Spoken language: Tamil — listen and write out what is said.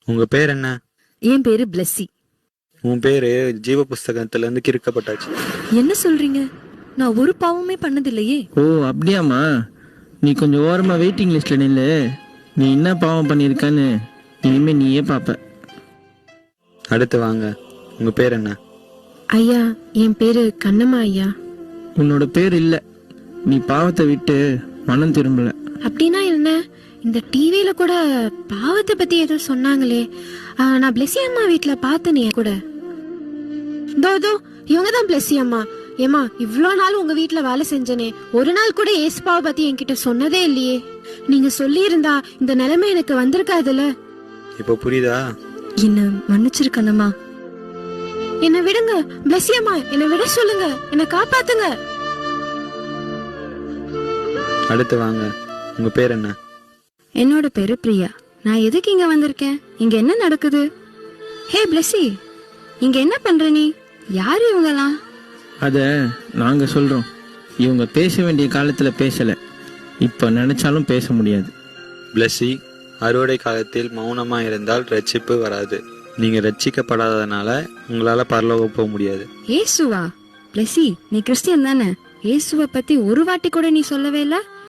உங்க பேர் என்ன? என் பேரு பிளஸ்ஸி. உன் பேரு ஜீவ புஸ்தகத்துல இருந்து கிறுக்கப்பட்டாச்சு. என்ன சொல்றீங்க? நான் ஒரு பாவமே பண்ணதில்லையே. ஓ அப்படியாம்மா, நீ கொஞ்சம் ஓரமாக வெயிட்டிங் லிஸ்ட்டில் நில்லு. நீ என்ன பாவம் பண்ணியிருக்கான்னு இனிமேல் நீயே பார்ப்ப. அடுத்து வாங்க. உங்க பேர் என்ன? ஐயா, என் பேரு கண்ணம்மா ஐயா. உன்னோட பேர் இல்லை, நீ பாவத்தை விட்டு மனம் திரும்பல. அப்படின்னா என்ன? இந்த டிவியில கூட பாவத்தை பத்தி ஏதோ சொன்னாங்களே. நான் பிளெஸி அம்மா வீட்டுல பார்த்தனே கூட. தோ இவங்க தான் பிளெஸி அம்மா. ஏமா, இவ்வளோ நாள் உங்க வீட்டுல வேலை செஞ்சனே, ஒரு நாள் கூட ஏசுபாவை பத்தி என்கிட்ட சொன்னதே இல்லையே. நீங்க சொல்லி இருந்தா இந்த நிலைமை எனக்கு வந்திருக்காதுல்ல. இப்போ புரியுதா? என்ன மன்னிச்சிருக்கணுமா? என்ன விடுங்க பிளெஸி அம்மா, என்ன விட சொல்லுங்க, என்ன காப்பாத்துங்க. அடுத்து வாங்க. உங்க பேர் என்ன? என்னோட பேரு பிரியா. நான் எதுக்கு இங்க வந்திருக்கேன்? இங்க என்ன நடக்குது? ஹே பிளஸ்ஸி, இங்க என்ன பண்ற நீ? யாரு இவங்கலாம்? அதை நாங்கள் சொல்கிறோம். இவங்க பேச வேண்டிய காலத்தில் பேசலை, இப்போ நினச்சாலும் பேச முடியாது. பிளஸ்ஸி, அறுவடை காலத்தில் மௌனமா இருந்தால் ரட்சிப்பு வராது. நீங்க ரட்சிக்கப்படாததுனால உங்களால பரலோகம் போக முடியாது. ஏசுவா? பிளஸ்ஸி, நீ கிறிஸ்டியன் தானே? இயேசுவை பத்தி ஒரு வாட்டி கூட நீ சொல்லவே இல்ல.